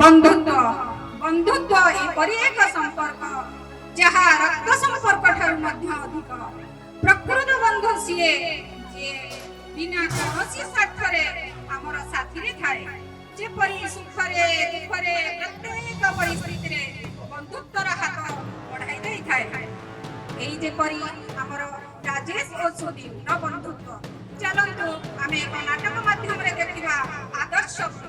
बंधुत्व बंधुत्व एपरि एक संपर्क जहा रक्त संपर्क ठार मध्य अधिक प्रकृत बंधु सीए जे बिना कौनसी स्वार्थ रे हमर साथी रे थाए जेपरि सुखरे दुखरे प्रत्येक परिस्थिति रे बंधुत्वर हाथ बढ़ाई देई थाए एई जेपरि हमर राजेश और सुदीप बंधुत्व चलतु आमे एक नाटक माध्यम रे देखिबा आदर्श बंधु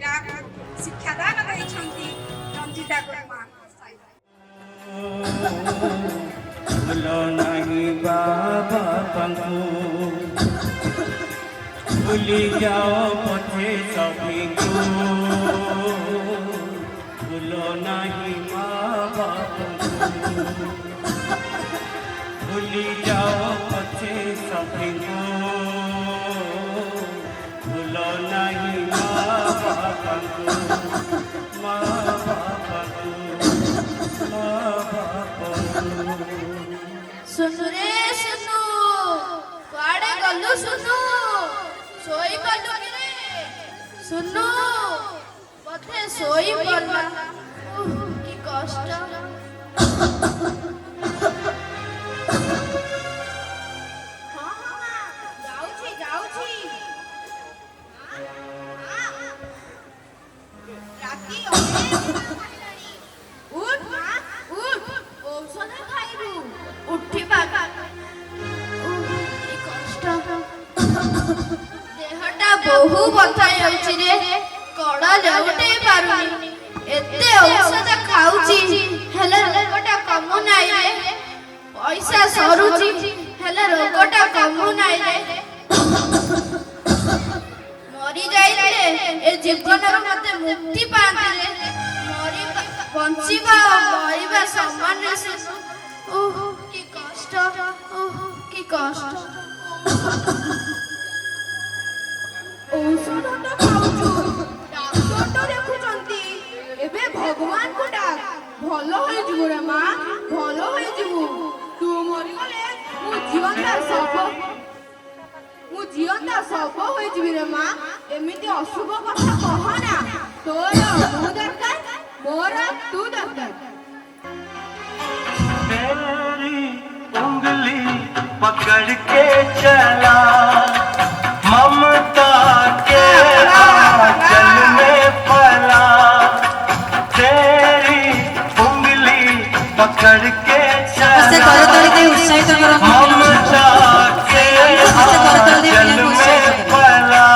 जाको शिक्षादान दैछन्ति रंजिता गुरुमा भूलो नहीं बाबा पंगु भूली जाओ पथे सभी को भूलो नहीं बाबा पंगु भूली जाओ पथे सभी को भूलो नहीं बाबा पंगु सुनु रे सुनु कुआडे गलु सुनु सोई पडु कि रे सुनु बथे सोई पडला की कष्ट बहु बथा होउची रे कड़ा लेउटे पारुनी एते औषध खाउची हेले रोगटा कमु नाइ रे पैसा सरुची हेले रोगटा कमु नाइ रे मरी जाई रे ए जीवनर मते मुक्ति पाते रे मरी बंचिबा मरिबा समान रे ओह की कष्ट ओह की कष्ट औषध तो खाउछु डॉक्टर तो देखुचंती एबे भगवान को डाक भलो होई जिवो रे मां भलो होई जिवो तू मरि गले मु जीवनदा सब होई जिवि रे मां एमिति अशुभ कथा कहना तोर मु दरकार मोर तू दरकार तेरी उंगली पकड़ के चला ममता के आंचल में पला तेरी उंगली पकड़ के चला ममता के आंचल में पला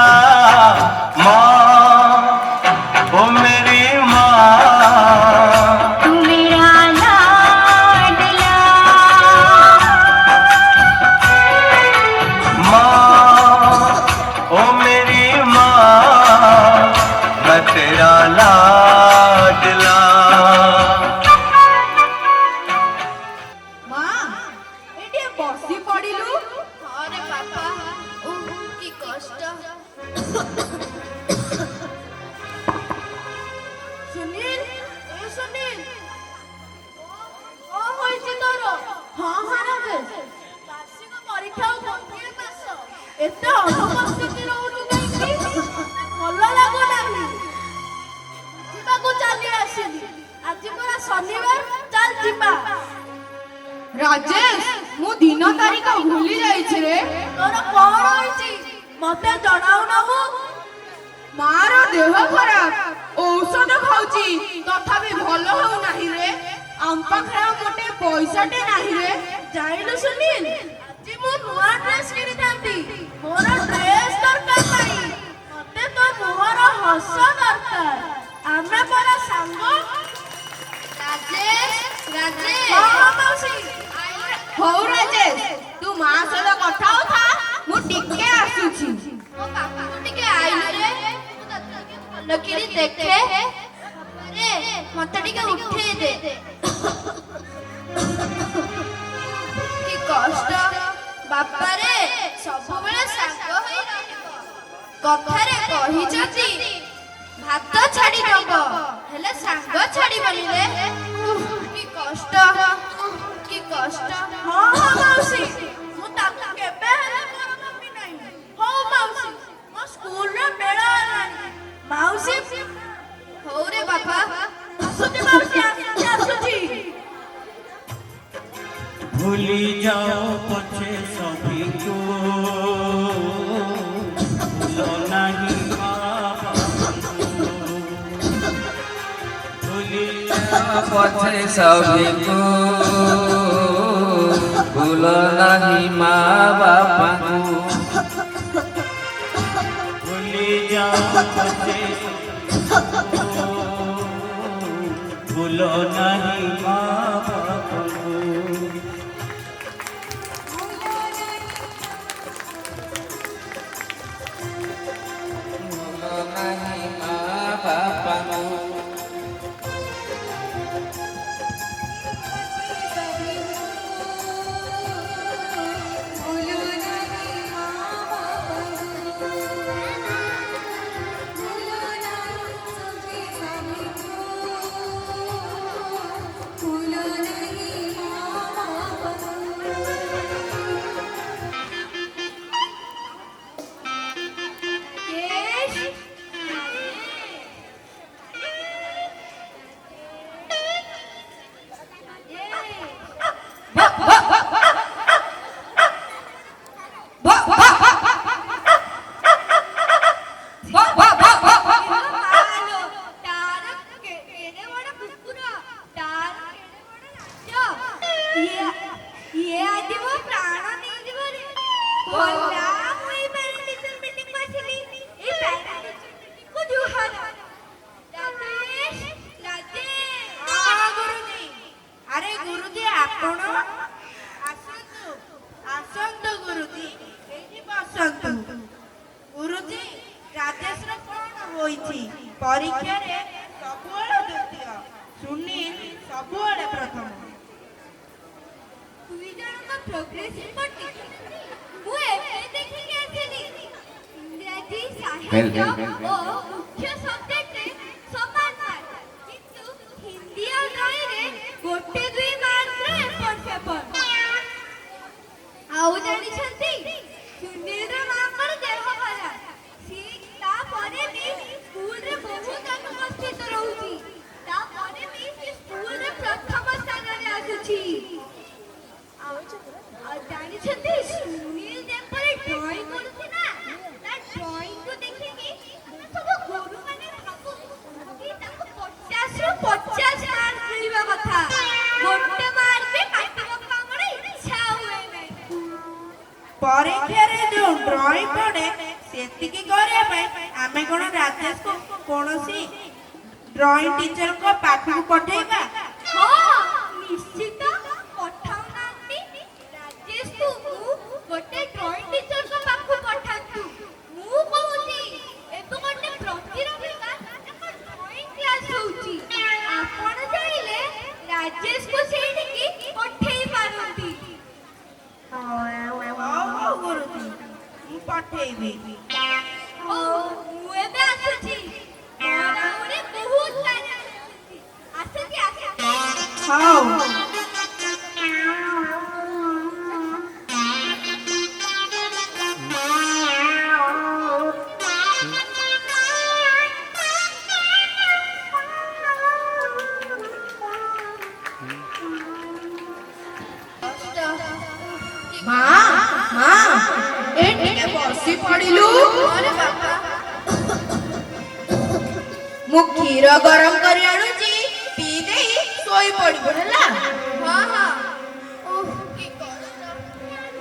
माँ ओ मेरी माँ तू मेरा लाडला ओ मेरी माँ मैं तेरा लाडला मां एटे बसी पडिलु अरे पापा ओह की कष्ट सुनील ए सुनील ओ होइछि तोर हां हां राजेश वार्षिक परीक्षा गोटे मास एते अनुपस्थिति रहउनु काईकी भलो लागो नाही जीवाको चाली आसीली आज पूरा शनिवार चल जीवा राजेश मु दिन तारिख भूली जाइछि रे तोर कोन होइछि मते जणाउ नहु मार देह खराब औषध खाउची तथापि भलो हो नाही रे आम पाखरे मोटे पैसाटे नाही रे जाइलु सुनील आज मु नुआ ड्रेस किनि थांती मोर ड्रेस दरकार नाही मते तो मोहर हस दरकार आमे बड़ा संग राजेश राजेश हां मौसी हो राजेश तू मां सदा कथा होता मु टिके आसुची मो पापा को टिके आइलु रे मु तते भलो किरि देखे रे मते टिके उठे दे की कष्ट बापा रे सब बेले संग होई रहबो कथारे कहिजती भात छाड़ी दबो हेले संग छाड़ी बनी रे की कष्ट की कष्ट हां हां मौसी मु ताकू केबे हेले मोर मम्मी नाही हो मौसी मो स्कूल रे बेला आलानी भूली जाओ पछे सभी को भूलो नहीं माँ बाप को भूली जाओ पछे सभी को भूलो नहीं माँ बापा को भूली जाओ पछे भूलो नहीं माँ बाप को भूलो नहीं माँ बापा को परीक्षा रे सबुआले द्वितीय सुनील सबुआले प्रथम ଦୁଇ ଜଣଙ୍କ ପ୍ରୋଗ୍ରେସ ରିପୋର୍ଟ ଦେଖିଥିଲି ମୁଁ ଏବେ ଦେଖିକି ଆସିଲି ଇଂରାଜୀ ସାହିତ୍ୟ ଓ ମୁଖ୍ୟ ସବଜେକ୍ଟରେ ସମାନ ମାର୍କ କିନ୍ତୁ ହିନ୍ଦୀ ଆଉ ଡ୍ରଇଂରେ ଗୋଟେ ଦୁଇ ମାର୍କରେ ଏପଟ ସେପଟ ଆଉ ଜାଣିଛନ୍ତି ସୁନୀଲର ମାଙ୍କର ଦେହ ଖରାପ ସିଏ ତାପରେ ବି ସ୍କୁଲରେ ବହୁତ ଅନୁପସ୍ଥିତ ରହୁଛି ତାପରେ ବି ସେ ସ୍କୁଲରେ ପ୍ରଥମ ସ୍ଥାନରେ ଆସୁଛି ଜାଣିଛନ୍ତି ସୁନୀଲ ଯେପରି ଡ୍ରଇଂ କରୁଛି ନା ତା ଡ୍ରଇଂକୁ ଦେଖିକି ଆମେ ସବୁ ଗୁରୁମାନେ ଭାବୁ କି ତାକୁ 50ରୁ 50 ମାର୍କ ମିଳିବା କଥା ଗୋଟେ ମାର୍କ ବି କାଟିବାକୁ ଆମର ଇଚ୍ଛା ହୁଏ ନାହିଁ परीक्षा रे जो ड्राइंग पड़े सेतिकी करे पे आमे कोन राजेश को कोनोसी ड्राइंग टीचर को पाठ को पठेबा हां निश्चित पठाऊ नांती राजेश को गोटे ड्राइंग टीचर को पाठ को पठातु मु कहूची एतो गोटे प्रतियोगिता एक ड्राइंग क्लास होउची आपण चाहिले राजेश को सेठी की पठेई पारंती ओ गुरुजी मु पठेबी ओ मु एबे आसुची मोराउरे बहुत सारा आसुची आसुची हां बसी पड़िलु अरे बाबा मु क्षीर गरम करी आनुची पी देई सोई पड़िबो हला हां हां ओह की कष्ट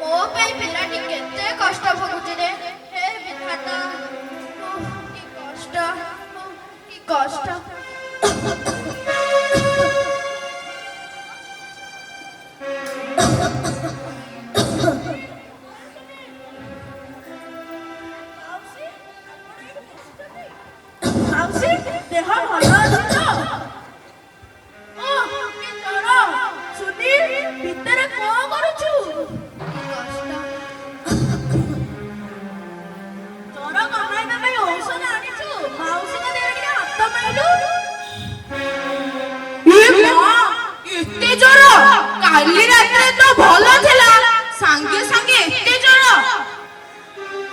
मो पे पिलाटी केते कष्ट भोगुची रे हे विधाता ओह की कष्ट माउसी देह भलो अछि तो ओ के तोर सुनील भीतर को करूछु तोर कमाइबा ପାଇଁ ଔଷଧ ଆଣିଛୁ ମାଉସୀ କ ଦେହ ଟିକେ ହାତ ମାଇଲୁ ए मां एते जोर काली रात्रे तो भलो थिला संगे संगे एते जोर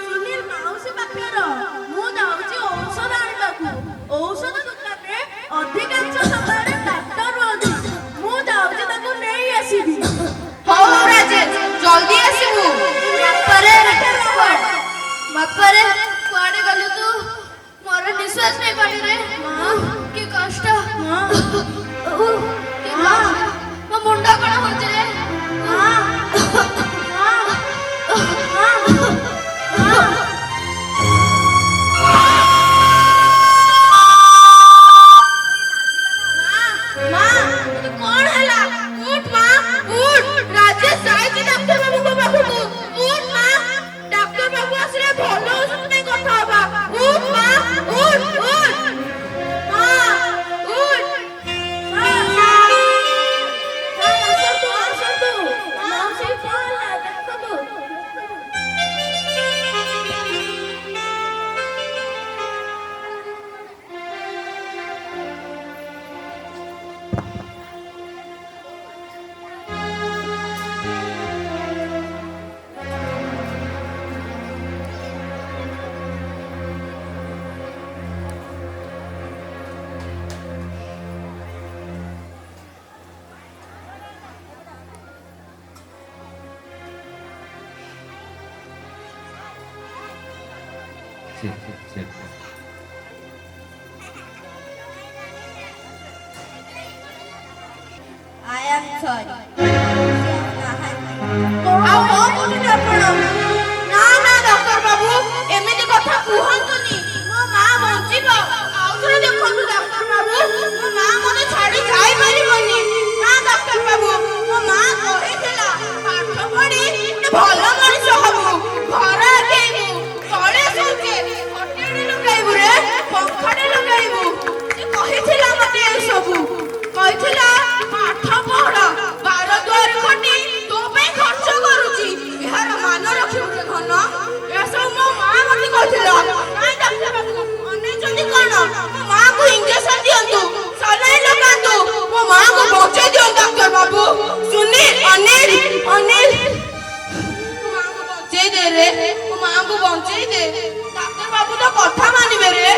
सुनील माउसी पाखर मु जाउची ଔଷଧ ଆଣିବାକୁ ଔଷଧ ଦୋକାନରେ ଅଧିକାଂଶ ସମୟରେ ଡାକ୍ତର ରହନ୍ତି ମୁଁ ଯାଉଛି ତାକୁ ନେଇ ଆସିବି ହଉ ବାବାରେ କୁଆଡେ ଗଲୁ ତୁ? ମୋର ନିଶ୍ୱାସ ନେଇ ପାରୁନି ରେ। କି କଷ୍ଟ। କି କଷ୍ଟ। ମୋ ମୁଣ୍ଡ କଣ ହଉଛି ରେ? କଣ ହେଲା? ଉଠ ମା, ଉଠ। ରାଜେଶ ଯାଇଛି ଡାକ୍ତର ବାବୁଙ୍କ ପାଖକୁ। ଉଠ ମା, ଡାକ୍ତର ବାବୁ ଆସିଲେ ଭଲ ଔଷଧ ନେଇ କଥା ହବା। ଉଠ ମା, ଉଠ, ଉଠ। ମା, ଉଠ। I am sorry. ଆଉ କଣ କହୁଛନ୍ତି ଆପଣ? ନା ନା ଡକ୍ଟର ବାବୁ, ଏମିତି କଥା କୁହନ୍ତୁନି। ମୋ ମା ବଞ୍ଚିବ। ଆଉଥରେ ଦେଖନ୍ତୁ ଡକ୍ଟର ବାବୁ, ମୋ ମା ମତେ ଛାଡି ଯାଇପାରିବନି। ନା ଡକ୍ଟର ବାବୁ, ମୋ ମା କହିଥିଲା ପାଠ ପଢି ଭଲ ମଣିଷ ହବୁ, ଘର ଆଗେଇବୁ, ତଳେ ଶୋଉଛେ, ଖଟିଆରେ ଲଗାଇବୁ ରେ, ପଙ୍ଖାରେ ଲଗାଇବୁ। ସେ କହିଥିଲା ମତେ ଏସବୁ। କହିଥିଲା ପାଠ ପଢ, ବାର ଦୁଆରେ ଖଟି ତୋ ପାଇଁ ଖର୍ଚ୍ଚ କରୁଛି, ଏହାର ମାନ ରଖିବୁ ରେ ଧନ। ଏସବୁ ମୋ ମା ମତେ କହିଥିଲା। ନାଇଁ ଡାକ୍ତର ବାବୁ, ଅନେଇଛନ୍ତି କଣ? ମୋ ମାକୁ ଇଞ୍ଜେକ୍ସନ ଦିଅନ୍ତୁ, ସାଲାଇନ୍ ଲଗାନ୍ତୁ, ମୋ ମାକୁ ବଞ୍ଚେଇ ଦିଅନ୍ତୁ ଡାକ୍ତର ବାବୁ। ସୁନୀଲ, ଅନିଲ, ଅନିଲ, ମୋ ମାକୁ ବଞ୍ଚେଇ ଦେ ରେ, ମୋ ମାକୁ ବଞ୍ଚେଇ ଦେ। ଡାକ୍ତର ବାବୁ ତ କଥା ମାନିବେ ରେ।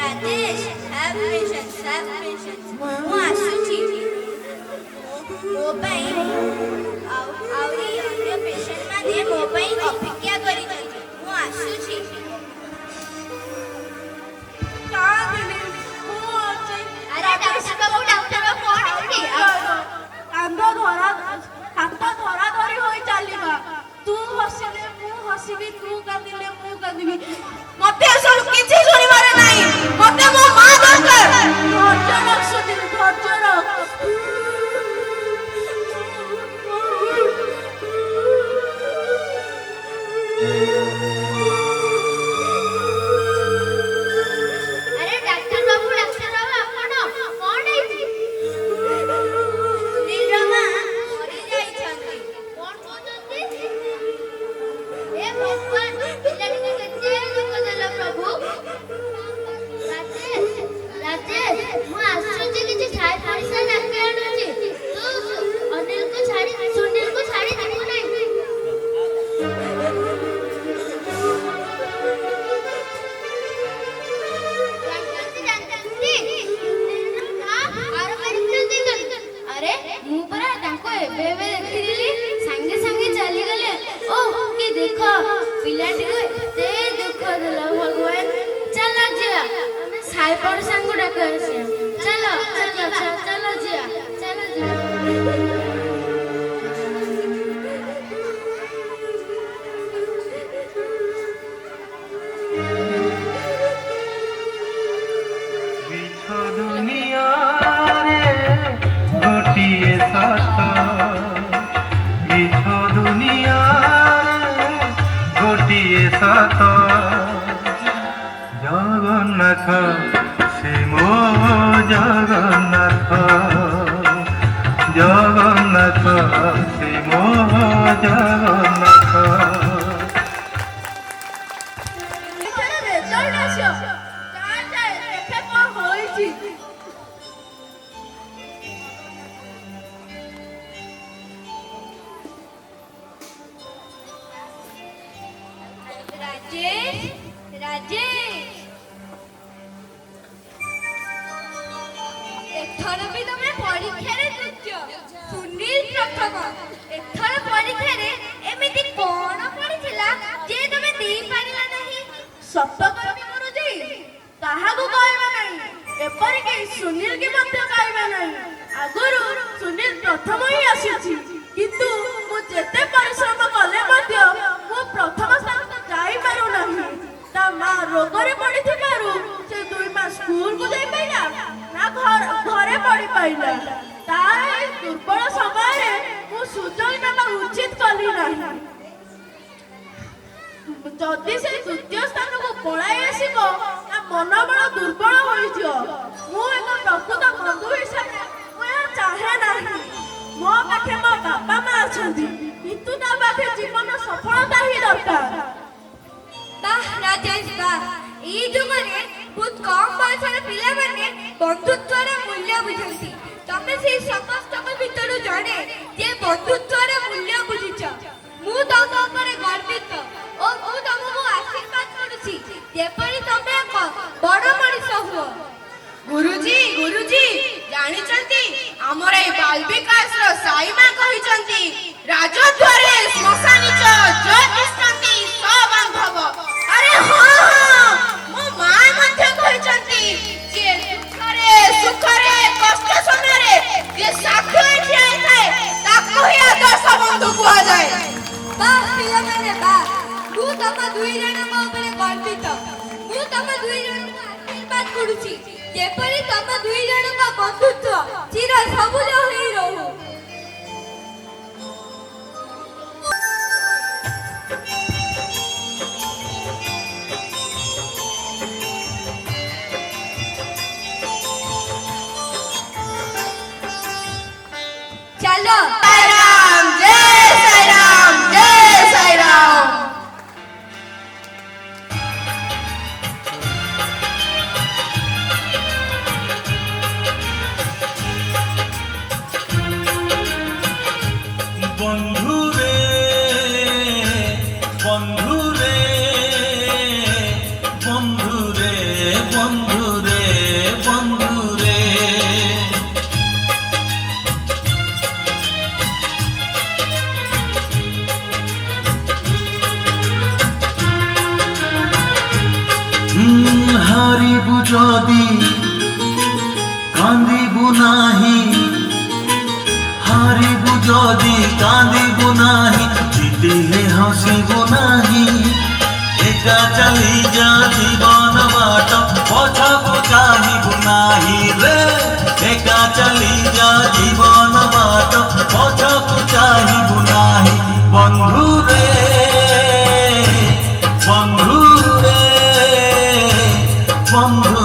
Rajesh, have patience, have patience. ମୁଁ ଆସୁଛି। ମୋ ପାଇଁ ଆହୁରି ଅନ୍ୟ ପେସେଣ୍ଟ ମାନେ ମୋ ପାଇଁ ଅପେକ୍ଷା କରିଛନ୍ତି। ମୁଁ ଆସୁଛି। ଆରେ ଡାକ୍ତର ବାବୁ, ଡାକ୍ତର ବାବୁ କଣ ଏଠି? ହାତ ଧରା ଧରି ହୋଇ ଚାଲିବା। ତୁ ହସିଲେ ମୁଁ ହସିବି, ତୁ କାନ୍ଦିଲେ ମୁଁ କାନ୍ଦିବି। ମତେ ଏସବୁ କିଛି ଶୁଣିବାର ନାହିଁ। ମତେ ମୋ ମା ଦରକାର। ଧୈର୍ଯ୍ୟ ରଖ ସୁଧୀର, ଧୈର୍ଯ୍ୟ ରଖ। ଆରେ ଡାକ୍ତର ବାବୁ, ଆପଣ କଣ ହେଇଛି? ସୁନୀଲର ମା ମରିଯାଇଛନ୍ତି। କଣ କହୁଛନ୍ତି? ଏ ଭଗବାନ, ପିଲାଟିକୁ କେତେ ଦୁଃଖ ଦେଲ ପ୍ରଭୁ। ରାଜେଶ, ମୁଁ ଆସୁଛି, କିଛି ଖାଇ ପଇସା ଡାକି ଆଣୁଛି। ତୁ ଅନିଲକୁ ଛାଡ଼ି, ସୁନୀଲକୁ ଛାଡ଼ି ଯିବୁ ନାହିଁ। अरे ମୁଁ ପରା ତାଙ୍କୁ ଏବେ ଦେଖିଥିଲି, ସାଙ୍ଗେ ସାଙ୍ଗେ ଚାଲିଗଲେ। ଓଃ, କି ଦୁଃଖ, ପିଲାଟିକୁ ଏତେ ଦୁଃଖ ଦେଲ ଭଗବାନ। ଚାଲ ଯିବା, ଆମେ ସାଇ ପଡ଼ିଶାଙ୍କୁ ଡାକି ଆସିବା। ଚାଲ ଚାଲ ଚାଲ ଯିବା, ଚାଲ ଯିବା। ବିଛ ଦୁନିଆରେ ଗୋଟିଏ ସତ, ବିଛ ଦୁନିଆରେ ଗୋଟିଏ ସତ, ଜଗନ୍ନାଥ ସେ ମୋ ଜଗନ୍ନାଥ, ଜଗନ୍ନାଥ ସେ ମୋ ଜଗନ୍ନାଥ। ରେଜଲ୍ଟ ଆସିବ। ଯାଏ ଦେଖେ କଣ ହୋଇଛି। ରାଜେଶ, ରାଜେଶ, ଏଥର ବି ତମେ ପରୀକ୍ଷାରେ ତୃତୀୟ, ସୁନୀଲ ପ୍ରଥମ। ଏଥର ପରୀକ୍ଷାରେ ଏମିତି କଣ ପଡିଥିଲା ଯେ ତମେ ଦେଇପାରିଲ ନାହିଁ? ସତ କହିବି ଗୁରୁଜୀ, କାହାକୁ କହିବା ନାହିଁ, ଏପରିକି ସୁନୀଲ କି ମଧ୍ୟ କହିବା ନାହିଁ। ଆଗରୁ ସୁନୀଲ ପ୍ରଥମ ହିଁ ଆସିଛି, କିନ୍ତୁ ମୁଁ ଯେତେ ପରିଶ୍ରମ କଲେ ମଧ୍ୟ ମୁଁ ପ୍ରଥମ ସ୍ଥାନକୁ ଯାଇପାରୁନାହିଁ। ତା ମା ରୋଗରେ ପଡିଥିବାରୁ ସେ 2 ମାସ ସ୍କୁଲକୁ ଯାଇପାରିଲା ନା ଘରେ ପଡିପାରିଲା। ତାର ଏହି ଦୁର୍ବଳ ସମୟରେ ମୁଁ ସୁଯୋଗ ନେବା ଉଚିତ କଲି ନାହିଁ। ଯଦି ସେ ଦ୍ୱିତୀୟ ସ୍ଥାନକୁ ପଳାଇ ଆସିବ, ତା ମନୋବଳ ଦୁର୍ବଳ ହୋଇଯିବ। ମୁଁ ଏକ ପ୍ରକୃତ ବନ୍ଧୁ ହିସାବରେ ମୁଁ ଏହା ଚାହେଁ ନାହିଁ। ମୋ ପାଖେ ମୋ ବାପା ମା ଅଛନ୍ତି, କିନ୍ତୁ ତା ପାଖେ ଜୀବନ ସଫଳତା ହିଁ ଦରକାର। ବାଃ ରାଜେଶ ବାଃ, ଏଇ ଯୁଗରେ ବହୁତ କମ୍ ବୟସର ପିଲାମାନେ ବନ୍ଧୁତ୍ୱର ମୂଲ୍ୟ ବୁଝନ୍ତି। ତମେ ସେଇ ସମସ୍ତଙ୍କ ଭିତରୁ ଜଣେ ଯେ ବନ୍ଧୁତ୍ୱର ମୂଲ୍ୟ ବୁଝିଛ। ମୁଁ ତମ ଉପରେ ଗର୍ବିତ ଓ ମୁଁ ତମକୁ ଆଶୀର୍ବାଦ କରୁଛି ଯେପରି ତମେ ଏକ ବଡ଼ ମଣିଷ ହୁଅ। ଗୁରୁଜୀ ଜାଣିଛନ୍ତି, ଆମର ଏଇ ବାଲ ବିକାଶର ସାଇମା କହିଛନ୍ତି, ରାଜଦ୍ୱାରେ ଶ୍ମଶାନିଚ ଯୋ ତିଷ୍ଠନ୍ତି ସ ବାନ୍ଧବ। ଆରେ ହଁ, ମୋ ମା ମଧ୍ୟ କହିଛନ୍ତି ଯେ ଦୁଃଖରେ ସୁଖରେ କଷ୍ଟ ସମୟରେ ଯେ ସାଥି ହୋଇ ଠିଆ ହେଇଥାଏ ତାକୁ ହିଁ ଆଦର୍ଶ ବନ୍ଧୁ କୁହାଯାଏ। ବାଃ ପିଲାମାନେ ବାଃ, ମୁଁ ତମ 2 ଜଣଙ୍କ ଉପରେ ଗର୍ବିତ। ମୁଁ ତମ 2 ଜଣଙ୍କୁ ଆଶୀର୍ବାଦ କରୁଛି ଯେପରି ତମ 2 ଜଣଙ୍କ ବନ୍ଧୁତ୍ୱ ଚିର ସବୁଜ ହୋଇ ରହୁ। ଚାଲ ସାଇରାम, ଜୟ ସାଇରାମ, ଜୟ ସାଇରାମ। বন্ধুরে বন্ধুরে বন্ধুরে বন্ধুরে বন্ধুরে হারিবু যদি কান্দিবু নাহি, হারিবু যদি কাঁদিবু নাহি, জিতিলে হসিবু নাহি। একা চালি যা জীবন বাট, পছকু চাহিবু নাহি রে। একা চালি যা জীবন বাট, পছকু চাহিবু নাহি। বন্ধু রে বন্ধু রে বন্ধু